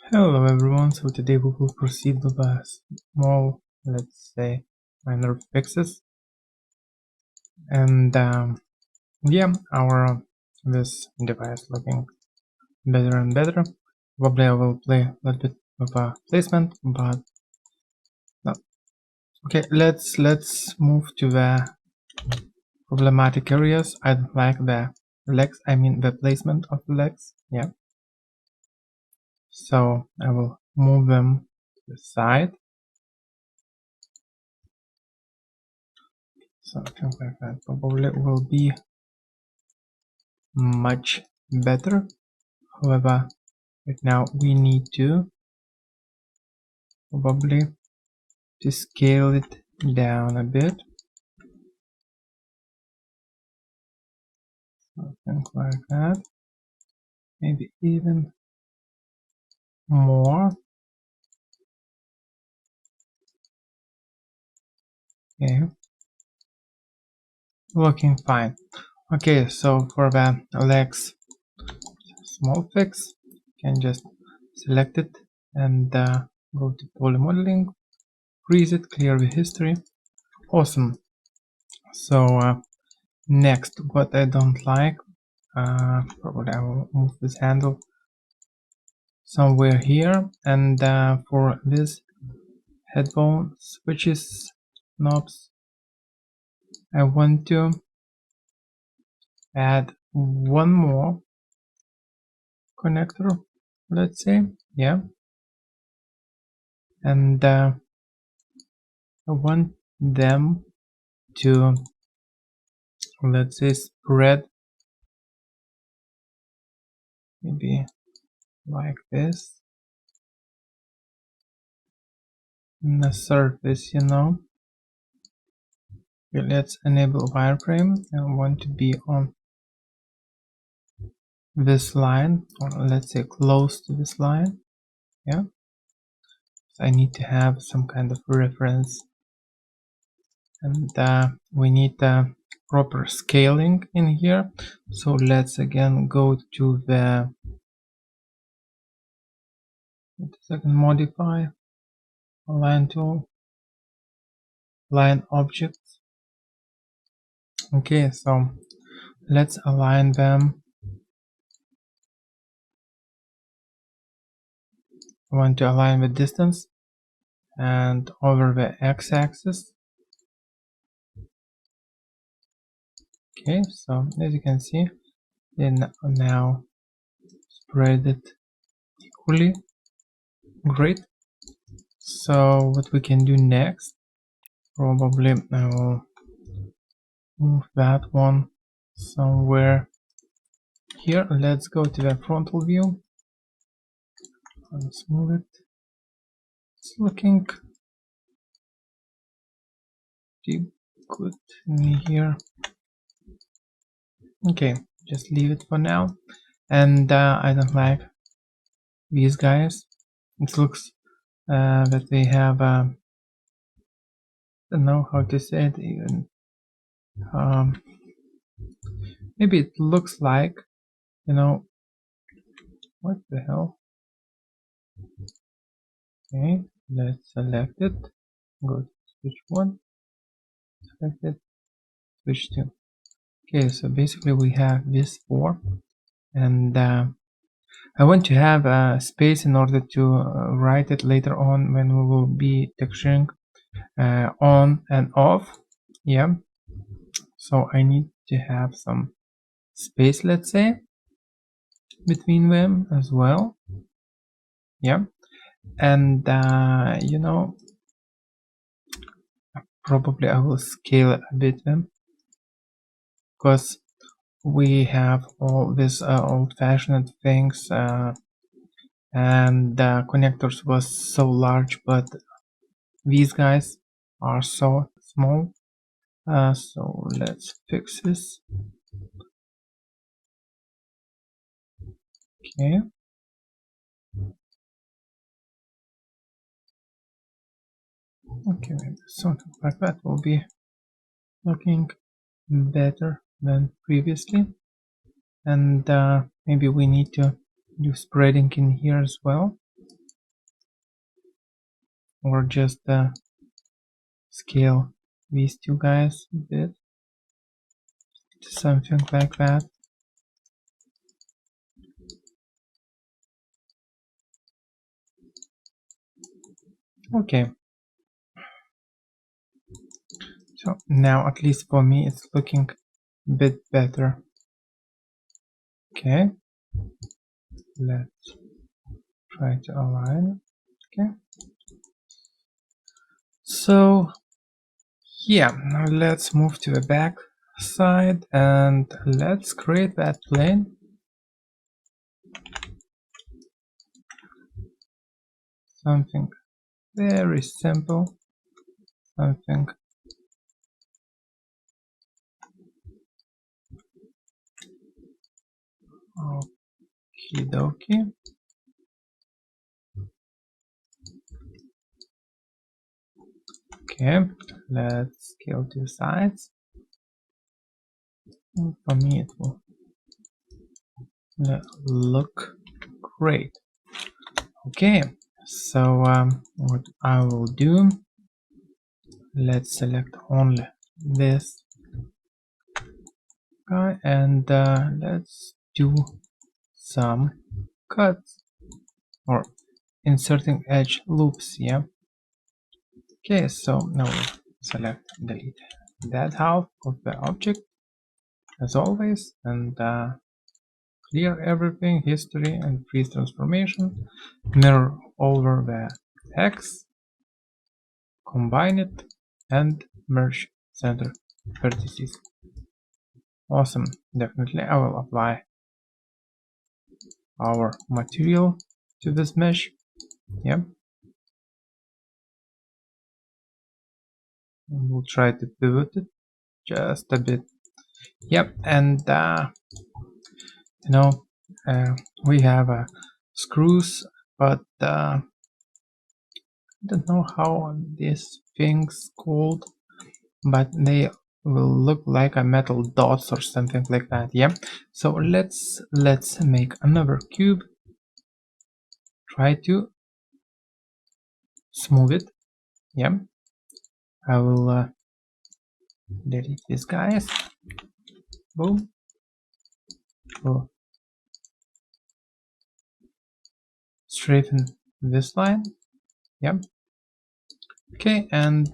Hello everyone, so today we will proceed with a small, let's say, minor fixes. And yeah, our this device looking better and better. Probably I will play a little bit of a placement, but no. Okay, let's move to the problematic areas. I don't like the legs, I mean the placement of the legs. Yeah. So I will move them to the side. Something like that probably will be much better. However, right now we need to probably to scale it down a bit. Something like that. Maybe even more. Okay. Looking fine. Okay, so for the legs small fix, you can just select it and go to Polymodeling, freeze it, clear the history. Awesome. So next, what I don't like, probably I will move this handle somewhere here, and for this headphone switches knobs, I want to add one more connector, let's say, yeah, and I want them to, let's say, spread maybe like this in the surface, you know. Okay, let's enable wireframe. I want to be on this line, or let's say close to this line, yeah. So I need to have some kind of reference, and we need proper scaling in here. So let's again go to the modify align tool, align objects. Okay, so let's align them. I want to align the distance and over the x-axis. Okay, so as you can see, then now spread it equally. Great. So what we can do next, probably I will move that one somewhere here. Let's go to the frontal view. Let's move it. It's looking pretty good in here. Okay, just leave it for now. And I don't like these guys. It looks that they have I don't know how to say it even. Maybe it looks like, you know, what the hell. Okay, let's select it, go to switch 1, select it, switch 2. Okay, so basically we have this 4, and I want to have a space in order to write it later on when we will be texturing on and off. Yeah, so I need to have some space, let's say, between them as well. Yeah, and you know, probably I will scale it a bit then, because we have all these old-fashioned things, and the connectors was so large, but these guys are so small. So let's fix this. Okay. Okay, maybe something like that will be looking better than previously. And maybe we need to do spreading in here as well. or just scale these two guys a bit to something like that. Okay, so now at least for me it's looking a bit better. Okay, let's try to align. Okay, so yeah, now let's move to the back side and let's create that plane. Something very simple, something okie dokie. Okay, let's scale to the sides. And for me, it will look great. Okay, so what I will do, let's select only this guy and let's do some cuts or inserting edge loops. Yeah. Okay, so now we'll select delete that half of the object as always, and clear everything, history and freeze transformation, mirror over the X, combine it, and merge center vertices. Awesome, definitely I will apply our material to this mesh. Yep. And we'll try to pivot it just a bit. Yep, and you know, we have screws, but I don't know how these things called, but they will look like a metal dots or something like that. Yeah, so let's make another cube, try to smooth it. Yeah, I will delete these guys. Boom. We'll straighten this line. Yeah. Okay, and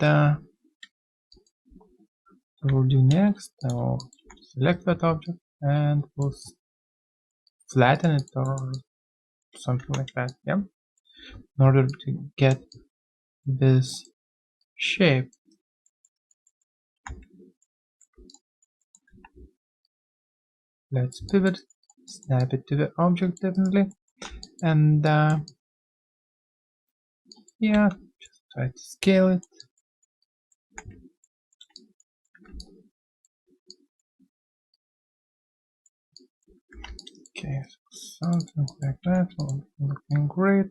we'll do next, I'll select that object and we'll flatten it or something like that. Yeah, in order to get this shape. Let's pivot, snap it to the object definitely, and yeah, just try to scale it. Okay, so something like that, looking great.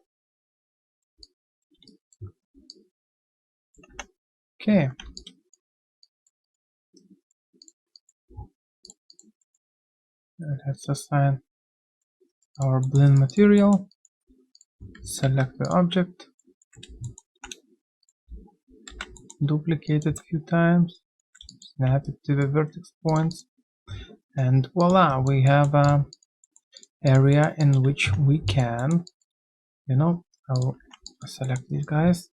Okay. Let's assign our blend material, select the object, duplicate it a few times, snap it to the vertex points, and voila, we have an area in which we can, you know, I'll select these guys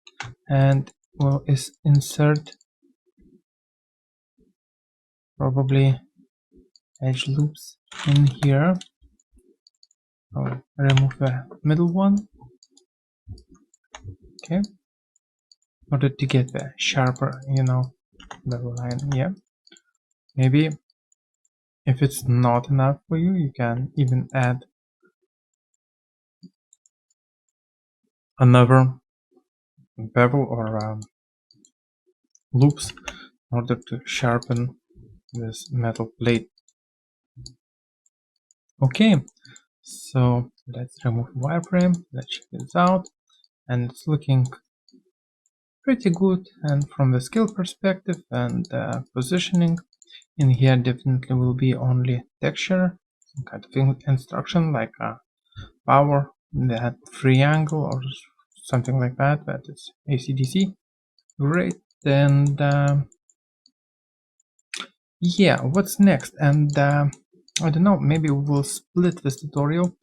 and we'll insert probably edge loops in here. I'll remove the middle one. Okay, in order to get the sharper, you know, the line. Yeah, maybe if it's not enough for you, you can even add another bevel or loops in order to sharpen this metal plate. Okay, so let's remove wireframe. Let's check this out, and it's looking pretty good. And from the scale perspective and positioning, in here definitely will be only texture, some kind of instruction like a power, that triangle or something like that, but it's ACDC. Great. And yeah, what's next? And I don't know, maybe we will split this tutorial,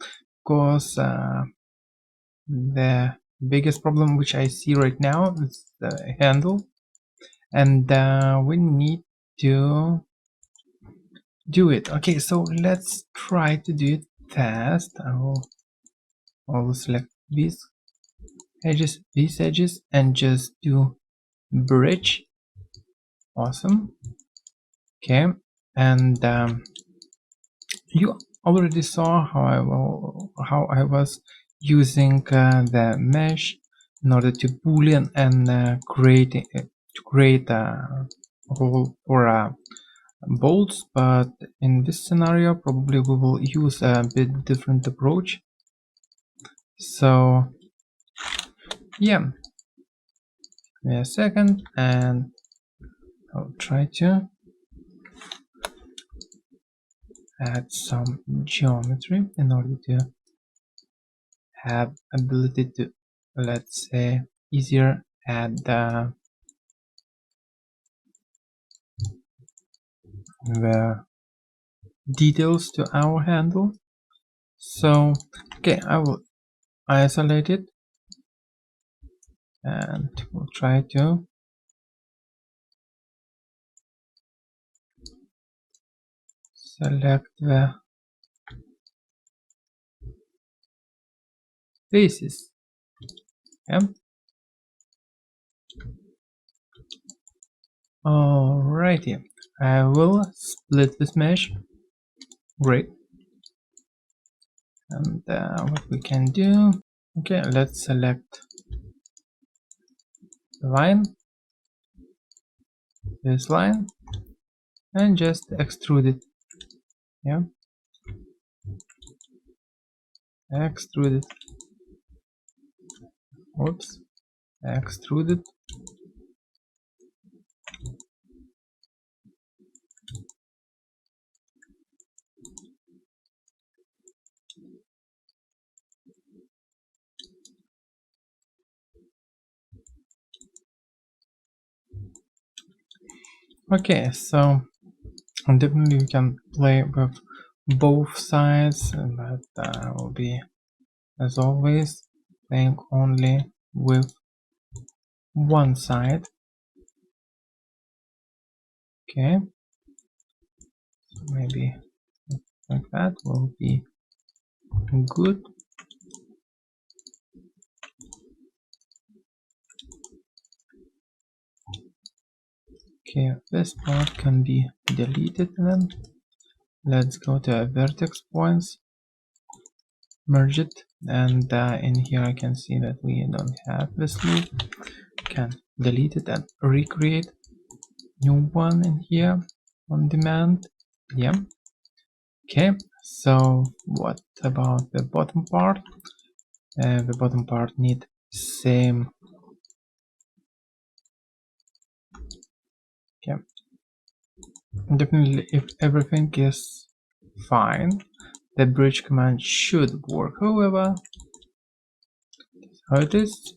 because the biggest problem which I see right now is the handle, and we need to do it. Okay, so let's try to do it fast. I will select these edges, and just do bridge. Awesome. Okay, and you already saw how I was using the mesh in order to boolean and create a hole for bolts, but in this scenario probably we will use a bit different approach. So yeah, give me a second and I'll try to add some geometry in order to have ability to, let's say, easier add the details to our handle. So okay, I will isolate it and we'll try to select the faces. Yeah. Alrighty, I will split this mesh. Great. And what we can do, okay, let's select the line, this line, and just extrude it. Yeah, extrude it. Oops, extrude it. Okay, so definitely you can play with both sides, but I will be, as always, playing only with one side. Okay, so maybe like that will be good. Okay, this part can be deleted then. Let's go to vertex points, merge it, and in here I can see that we don't have this loop. Can delete it and recreate new one in here on demand. Yeah. Okay, so what about the bottom part? The bottom part need same. Okay, definitely if everything is fine, the bridge command should work. However, how it is,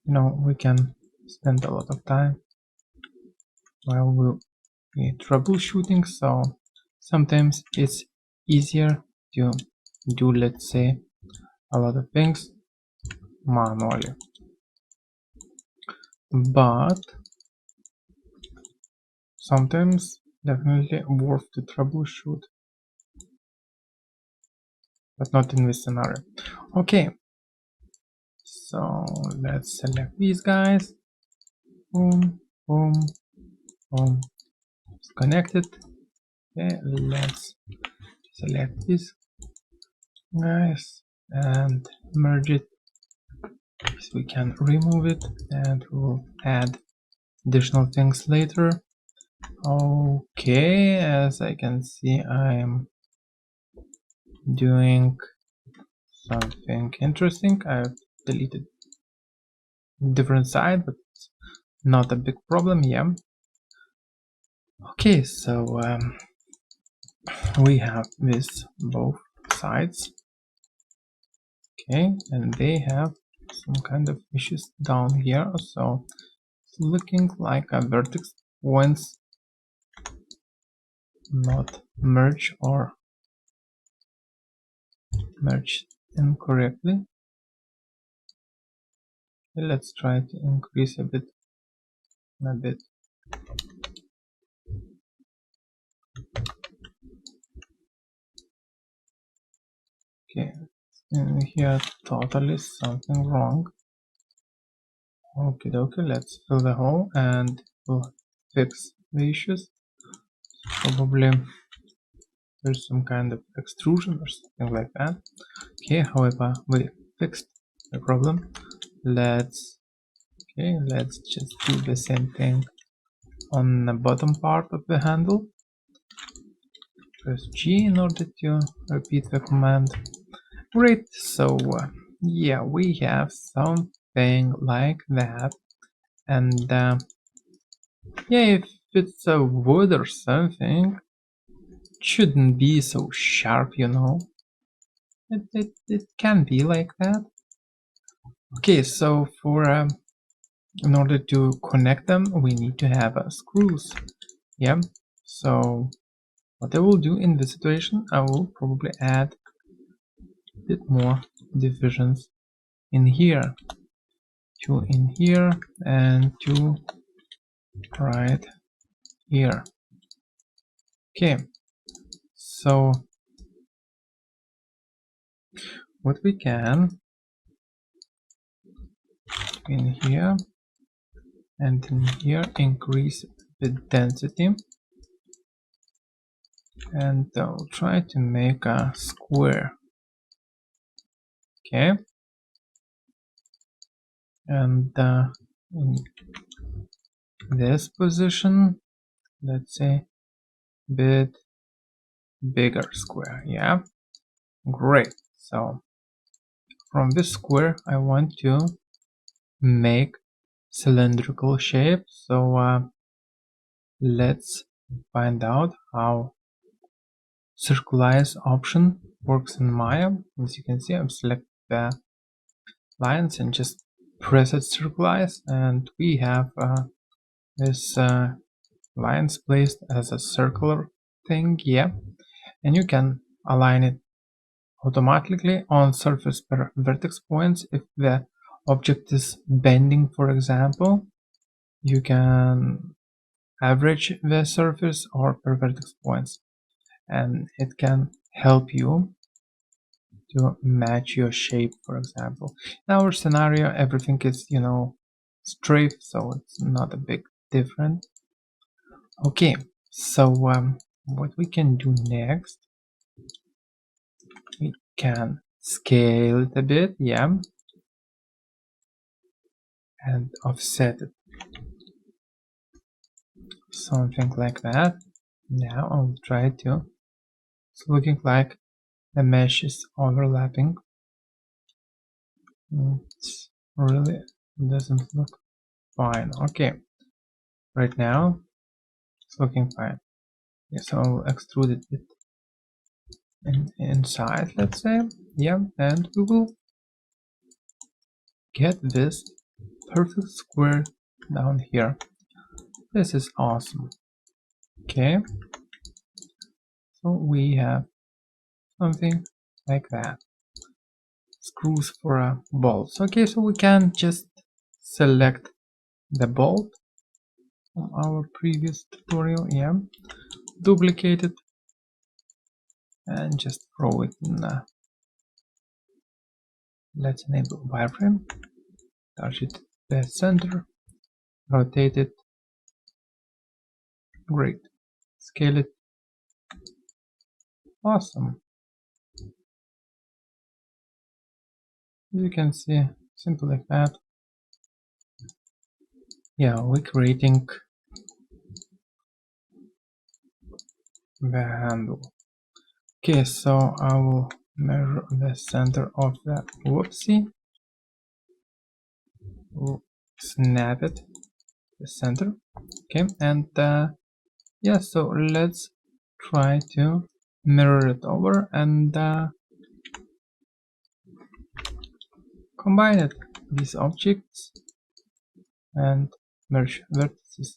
you know, we can spend a lot of time while we're troubleshooting, so sometimes it's easier to do, let's say, a lot of things manually, but sometimes definitely worth to troubleshoot, but not in this scenario. Okay, so let's select these guys. Boom, boom, boom. It's connected. Okay, let's select this guys and merge it, so we can remove it and we'll add additional things later. Okay, as I can see, I'm doing something interesting. I've deleted different side, but not a big problem. Yeah. Okay, so we have this both sides. Okay, and they have some kind of issues down here, so it's looking like a vertex points not merge or merged incorrectly. Okay, let's try to increase a bit. Okay, in here totally something wrong. Okay, let's fill the hole and we'll fix the issues. Probably there's some kind of extrusion or something like that. Okay, however, we fixed the problem. Let's just do the same thing on the bottom part of the handle. Press G in order to repeat the command. Great, so yeah, we have something like that, and yeah, if it's a wood or something, it shouldn't be so sharp, you know. It can be like that. Okay, so for in order to connect them, we need to have screws. Yeah, so what I will do in this situation, I will probably add a bit more divisions in here. 2 in here and 2 right here. Okay, so what we can in here and in here increase the density, and I'll try to make a square. Okay, and in this position, let's say bit bigger square. Yeah, great. So from this square I want to make cylindrical shape, so let's find out how Circularize option works in Maya. As you can see, I've selected the lines and just press it Circularize, and we have this lines placed as a circular thing. Yeah, and you can align it automatically on surface per vertex points. If the object is bending, for example, you can average the surface or per vertex points, and it can help you to match your shape. For example, in our scenario everything is, you know, straight, so it's not a big difference. Okay, so what we can do next, we can scale it a bit, yeah, and offset it, something like that. Now I'll try to, it's looking like the mesh is overlapping. It's really doesn't look fine. Okay, right now it's looking fine. Yes, so I'll extrude it inside, let's say. Yeah, and we will get this perfect square down here. This is awesome. Okay, so we have something like that. Screws for bolts. Okay, so we can just select the bolt from our previous tutorial. Yeah, duplicate it and just throw it in. Let's enable wireframe. Touch it to the center. Rotate it. Great. Scale it. Awesome. You can see, simple like that. Yeah, we're creating the handle. Okay, so I will measure the center of the whoopsie. We'll snap it to the center. Okay, and yeah, so let's try to mirror it over, and combine it, these objects, and merge vertices,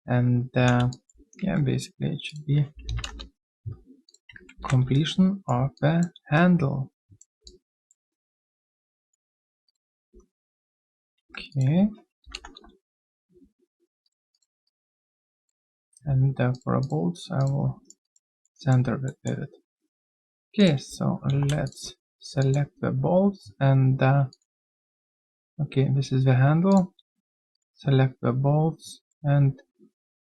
and yeah, basically it should be completion of the handle. Okay, and for bolts I will center the pivot. Okay, so let's select the bolts, and okay, this is the handle. Select the bolts and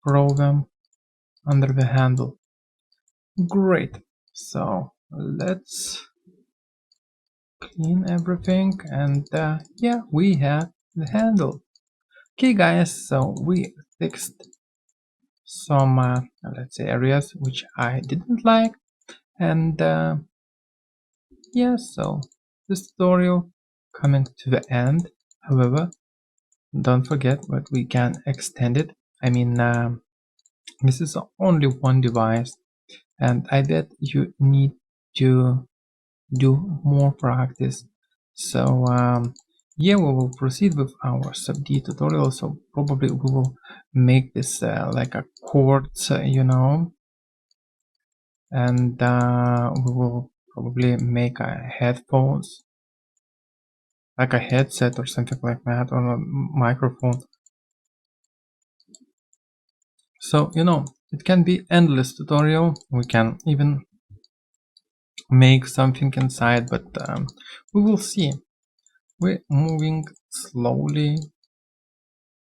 throw them under the handle. Great. So let's clean everything, and yeah, we have the handle. Okay guys, so we fixed some let's say areas which I didn't like, and yeah, so this tutorial coming to the end. However, don't forget that we can extend it. I mean, this is only one device, and I bet you need to do more practice. So yeah, we will proceed with our SUBD tutorial. So probably we will make this like a chords, you know, and we will probably make a headphones, like a headset or something like that, or a microphone. So you know, it can be endless tutorial. We can even make something inside, but we will see. We're moving slowly,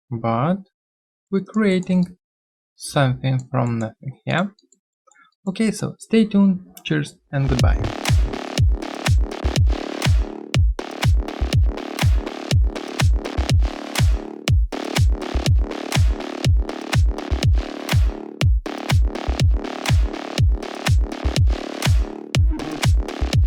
but we're creating something from nothing. Yeah. Okay, so stay tuned. Cheers and goodbye.